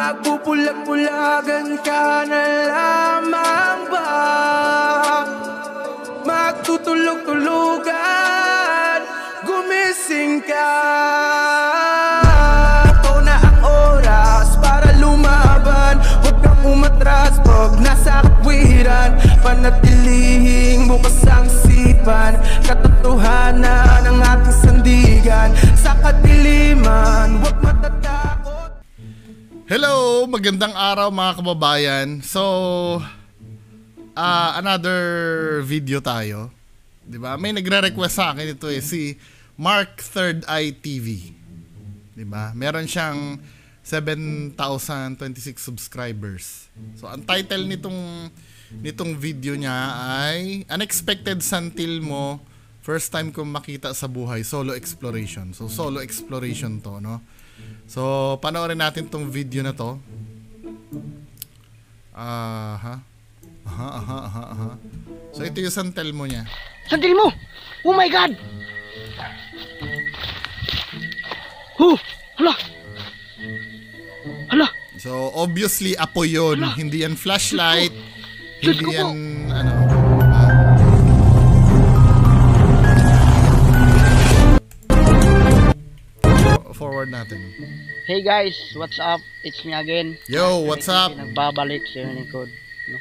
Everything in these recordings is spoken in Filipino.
Magpupulag-pulagan ka na lamang ba? Magtutulog-tulugan, gumising ka. Ito na ang oras para lumaban. Huwag kang umatras pag nasa katwiran. Panatilihing bukas ang isipan. Katotohanan ng ating sandigan. Sa kadiliman, huwag matatakot. Hello! Magandang araw mga kababayan. So, another video tayo. Diba? May nagre-request sa akin ito si Mark Third Eye TV. Diba? Meron siyang 7,026 subscribers. So, ang title nitong video niya ay Unexpected Santil Mo, First Time Kong Makita sa Buhay, Solo Exploration. So, solo exploration to, no? So, panoorin natin tong video na to. So, ito yung santel mo niya. Santil mo! Oh my God! Hala! Hala! So, obviously, apoy yun. Hala! Hindi yan flashlight. Diyos Hindi ko yan, po! ano. Forward natin. Hey guys, what's up? It's me again. Yo, what's up? Nagbabalik sa yung likod. No?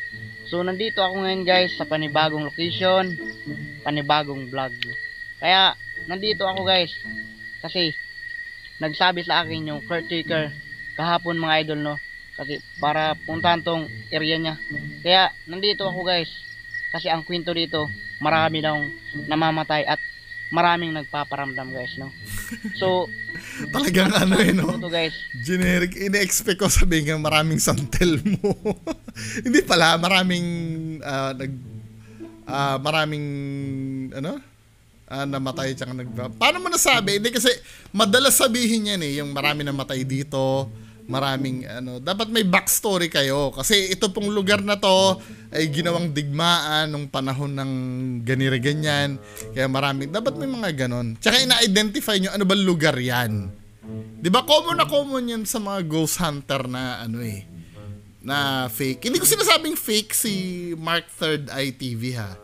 So, nandito ako ngayon guys sa panibagong location, panibagong vlog. Kaya, nandito ako guys kasi nagsabi sa akin yung caretaker kahapon mga idol, no? Kasi para puntahan tong area niya. Kaya, nandito ako guys kasi ang kwento dito, marami daw namamatay at maraming nagpaparamdam guys, no? So, talagang ano no? ito guys, Generic, ine-expect ko sabihin nga maraming santel mo. Hindi pala, maraming maraming namatay tsaka paano mo nasabi? Hindi kasi madalas sabihin yan yung marami namatay dito, maraming dapat may backstory kayo kasi ito pong lugar na to ay ginawang digmaan nung panahon ng ganire-ganyan, kaya maraming dapat may mga ganon, tsaka ina-identify nyo ano ba lugar yan, di ba? Common yan sa mga ghost hunter na na fake. Hindi ko sinasabing fake si Mark Third Eye TV ha,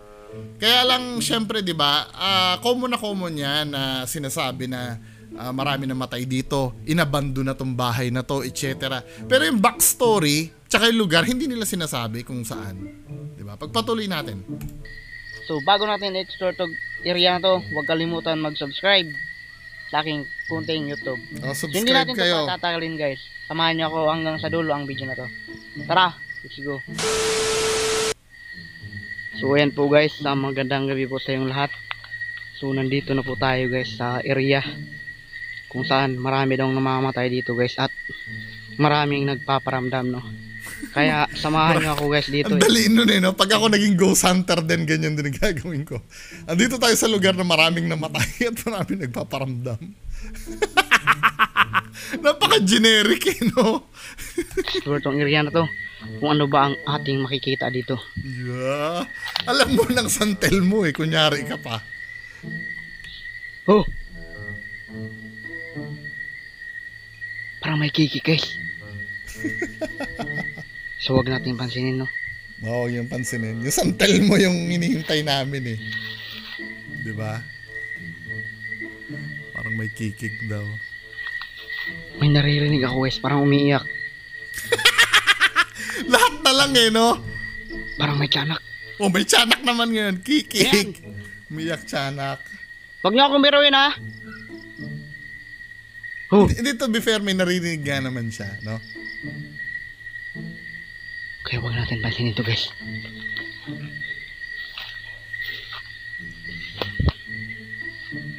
kaya lang syempre di ba common yan na sinasabi na marami na matay dito, inabando na tong bahay na to, etc. Pero yung backstory, tsaka yung lugar, hindi nila sinasabi kung saan. Diba? Pagpatuloy natin. so bago natin explore tong area na to, huwag kalimutan mag-subscribe sa aking kunting YouTube. So, hindi Subscribe natin kayo. ito patatagalin guys. Samahan niyo ako hanggang sa dulo ang video na to. Tara, let's go. So ayan po guys, magandang gabi po sa inyong lahat. So nandito na po tayo guys sa area kung saan marami daw namamatay dito guys at maraming nagpaparamdam, no? Kaya samahan niyo ako guys dito. Ang dali nun no? Pag ako naging ghost hunter din, ganyan din ang gagawin ko. Andito tayo sa lugar na maraming namatay at maraming nagpaparamdam. Napaka-generic no? Explore tong area na to, kung ano ba ang ating makikita dito. Yeah. Alam mo ng santel mo kunyari ka pa. Oh! Parang may kiki guys. So wag natin pansinin, no? Oo, yung pansinin. Yung santel mo yung hinihintay namin di ba? Parang may kikik daw. May naririnig ako guys, parang umiiyak. Lahat na lang no? Parang may tiyanak. Oh, may tiyanak naman ngayon. Kikik. Umiyak tiyanak. Wag niyo akong biruin ha. Oh. Hindi, to be fair, may narinig nga naman siya, no? Kaya wag natin pansinin ito guys.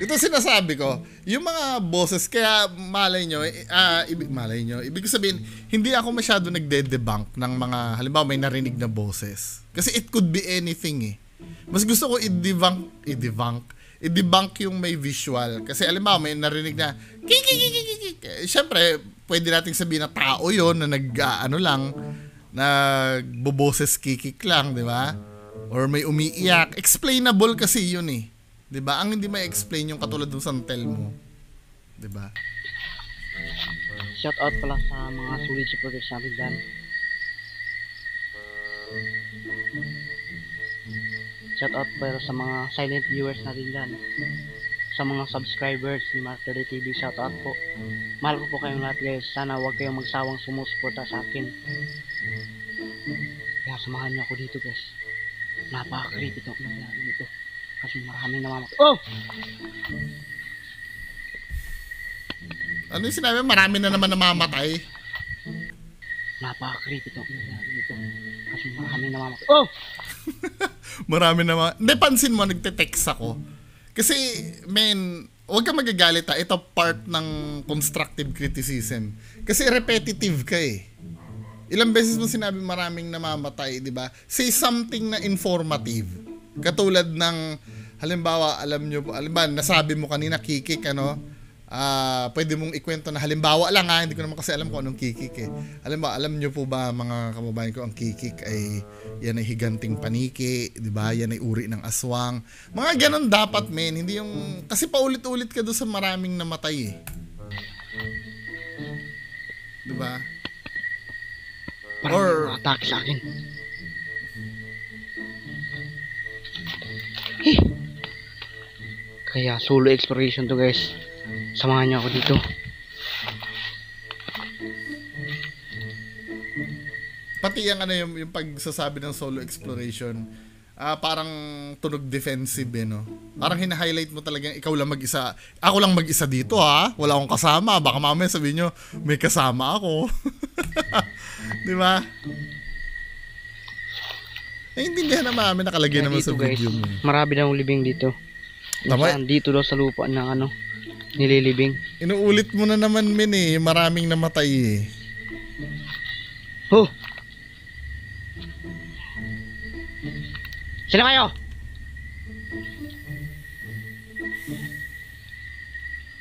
Ito sinasabi ko, yung mga boses, kaya malay nyo, ibig sabihin, hindi ako masyado nagde-debunk ng mga, halimbawa may narinig na boses. Kasi it could be anything Mas gusto ko i-debunk yung may visual. Kasi halimbawa may narinig na kikikikikik. Siyempre, pwede nating sabihin na tao yon na nagboboses kikik lang, di ba? Or may umiiyak. Explainable kasi yun 'di ba? Ang hindi ma-explain yung katulad ng santel mo. 'Di ba? Shout out pala sa mga solid supporters natin dyan. Shout out pala sa mga silent viewers natin dyan. Sa mga subscribers ni Mark30 TV, shout out po. Mahal ko po kayong lahat guys. Sana huwag kayong magsawang sumusuporta sa akin. Kaya samahan niyo ako dito guys. Napaka-creepy itong nangyari dito. Kasi maraming namamatay. Oh! Ano yung sinabi? Marami na naman namamatay. Napaka-creepy itong nangyari dito. Kasi maraming namamatay. Oh! Marami naman. Hindi, pansin mo, nagte-text ako. Kasi, men, huwag ka magagalit ha. Ito part ng constructive criticism. Kasi repetitive ka eh. Ilang beses mo sinabi maraming namamatay, di ba? Say something na informative. Katulad ng, halimbawa, halimbawa, nasabi mo kanina, kikik, pwede mong ikwento na halimbawa lang ha, hindi ko naman kasi alam kung anong kikik eh. Halimbawa, alam nyo po ba mga kababayan ko, ang kikik ay yan ay higanting paniki, di ba? Yan ay uri ng aswang. Mga ganun dapat, men. Hindi yung, kasi paulit-ulit ka doon sa maraming namatay eh. Di ba? Or atake sa akin. Kaya solo exploration to guys. Samahan niyo ako dito. Pati yung pagsasabi ng solo exploration, parang tunog defensive eh, no? Parang hina-highlight mo talagang ikaw lang mag-isa. Ako lang mag-isa dito ha. Wala akong kasama. Baka mamaya sabihin nyo, may kasama ako. Di ba? Naiintindihan na namin nakalagay naman sa guys, video mo. marami daw libing dito. Tama. Dito daw sa lupa ng nililibing. Inuulit mo na naman, men eh. Maraming namatay eh. Oh! Sino kayo?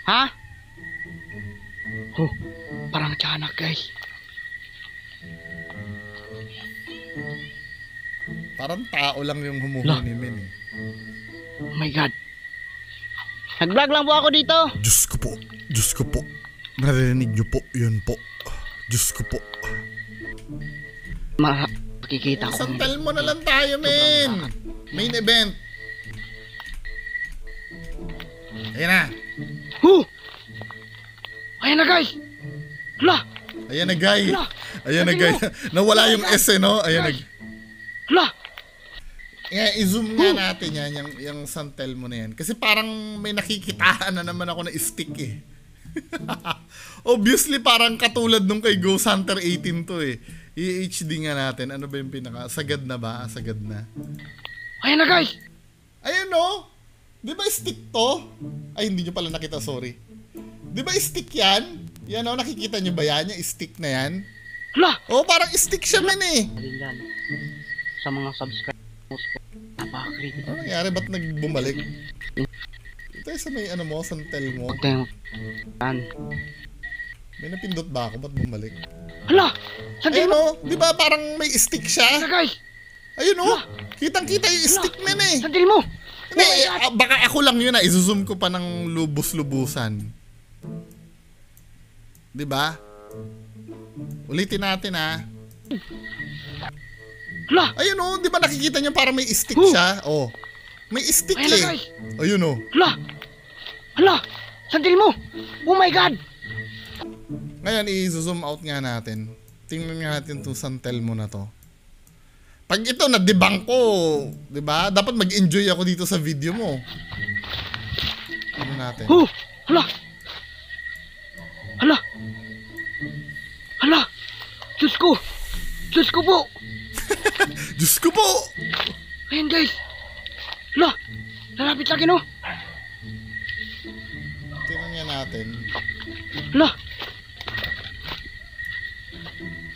Ha? Oh, parang tiyanak guys. Parang tao lang yung humuhuni, men eh. Oh my god. Nag-vlog lang po ako dito. Diyos ko po. Diyos ko po. Narinig niyo po. Yun po. Diyos ko po. Makikita ko. Santal mo na lang tayo, men. Main event. Ayan na. Ayan na guys. Hala. Ayan na, guy. Hala. Ayan na, guy. Nawala yung S, eh, no? Ayan na. Hala. I-zoom nga natin yan, yung santel mo na yan. Kasi parang may nakikitaan na naman ako na stick eh. Obviously, parang katulad nung kay Ghost Hunter 18 to eh. I-HD nga natin. Ano ba yung pinaka? Sagad na ba? Sagad na. Ayan na guys. Ayun no? Di ba stick to? Ay, hindi nyo pala nakita, sorry. Di ba stick yan? Yan o, nakikita nyo ba yan? Yung stick na yan? Hala. Oh, parang stick siya man eh. Alindan. Sa mga subscribers ko. Napaka-creepy. Ano nangyari? Ba't nagbumalik? Ito sa may ano mo, santel mo. Huwag tayong May napindot ba ako? Ba't bumalik? Hala. Sandali Ayun mo. o, di ba parang may stick Ayan siya? na guys. Ayun o, kitang-kita yung stick man eh. Sandali mo. Hindi, baka ako lang yun ah. Izozoom ko pa ng lubos-lubusan. Di ba? Ulitin natin ah. Hala. Ayun o, di ba nakikita niyo parang may stick siya? Oh. May stick Ayan na eh. guys. Ayun o. Hala. Hala. Sandali mo. Oh my god. Ngayon, i-zoom out nga natin. Tingnan nga natin itong santel mo na to. Pag ito, na-debunk ko, di ba? Dapat mag-enjoy ako dito sa video mo. Ano natin? Hala. Hala. Hala. Diyos ko. Diyos ko po. Diyos ko po! Ayan guys. Hala. Lalapit lagi no. Tingnan nga natin. Hala.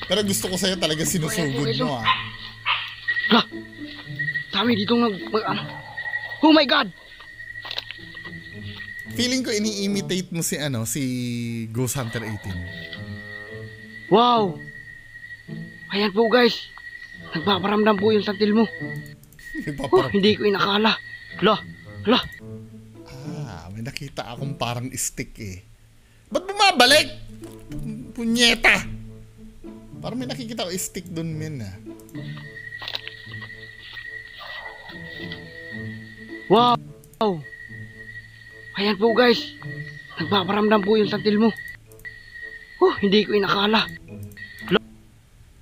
Pero gusto ko sa'yo talaga sinusugod mo ah. Hala. Dami dito Oh my god. Feeling ko ini-imitate mo si Ghost Hunter 18. Wow. Ayan po guys. Nagpaparamdam po yung santil mo. Hindi ko inakala. Hala. Hala. May nakita akong parang stick eh. Ba't bumabalik? Punyeta! Parang may nakikita ko stick dun, men, ah. Wow! Ayan po guys. Nagpaparamdam po yung santil mo. Hindi ko inakala.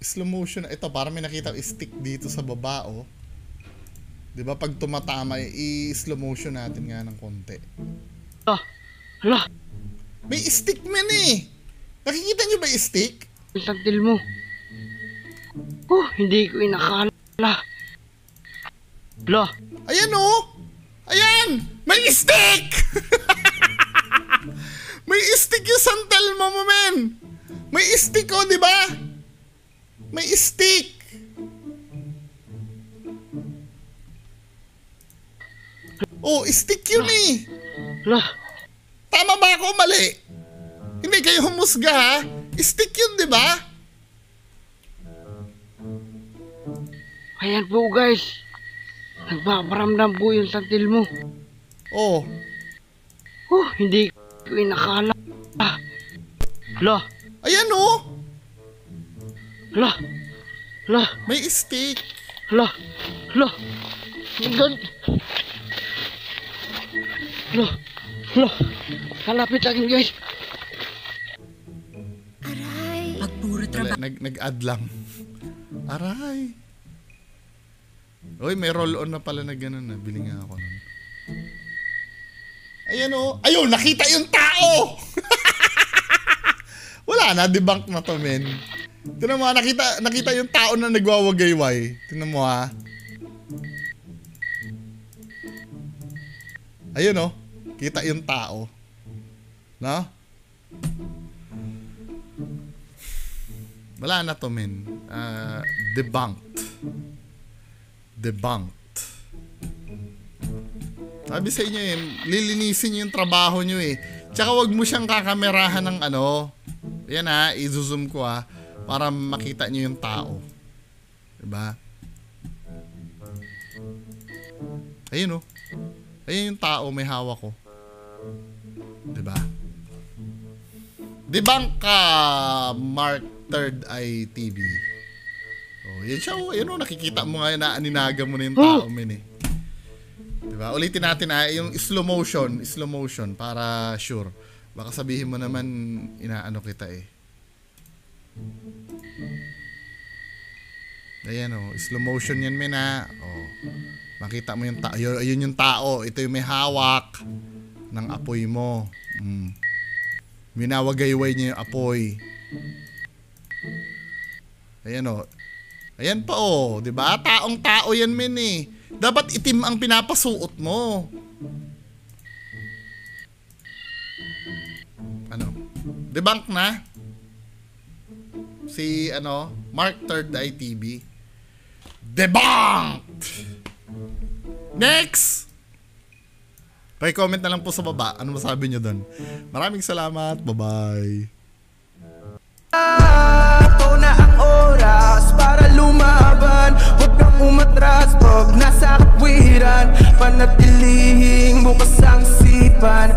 Slow motion. Ito, parang may nakita ko stick dito sa baba, oh. Diba, pag tumatama, i-slow motion natin nga ng konti. Hala! May stick, men, eh. Nakikita nyo ba yung stick? Yung santil mo. Hindi ko inakala. Hala! Ayan, oh! Ayan! May stick! May stick yung santal mo, men! May stick, oh, di ba? May stick! Oh, stick yun, eh! Hala! Tama ba ako? Mali? Hindi kayo humusga, ha? Stick yun, di ba? Ayan po guys. Nagpaparamdam po yung santil mo. Oh. Hindi ko inakala. Hala! Ayan, oh! Hala! Hala! May stick. Hala! Hala! Hala! Hala! Hala! Kalapit sa akin guys. Pag puro trabaho. Nag-add lang. Aray. Uy, may roll-on na pala na gano'n na. Bili nga ako nun. Ayan, oh. Ayun, nakita yung tao! Wala na, debunk na to, men. Tignan mo, nakita yung tao na nagwawagayway. Tignan mo, ha. Ayun, oh. Kita yung tao. No? Wala na to, men. Debunked. Sabi sa inyo, eh, lilinisin nyo yung trabaho nyo, eh. Tsaka wag mo siyang kakamerahan ng ano. Yan, ha, i-zoom ko, ha, para makita nyo yung tao. Diba? Ayun, oh. Ayun yung tao, may hawak ko. Diba? Debunk ka, Mark Third Eye TV. Oh, yan siya, oh. Ayun, oh, nakikita mo nga na aninaga mo na yung tao, men, eh. Diba? Ulitin natin, yung slow motion para sure. Baka sabihin mo naman inaano kita, eh. Ayan, oh, slow motion yan, men, ha. Oh. Makita mo yung tao. Ayun yung tao. Ito yung may hawak ng apoy mo. Minawagayway niya yung apoy. Ayan, oh. Ayan pa, oh. Diba? Taong tao yan, men, eh. Dapat itim ang pinapasuot mo. Ano? Debunk na? Si, Mark Third Eye TV. Debunked! Next! Pa-comment na lang po sa baba. Ano masabi nyo dun? Maraming salamat. Bye-bye. Ito na ang oras para lumaban. Huwag kang umatras pag nasa katwiran. Panatilihing bukas ang sipan.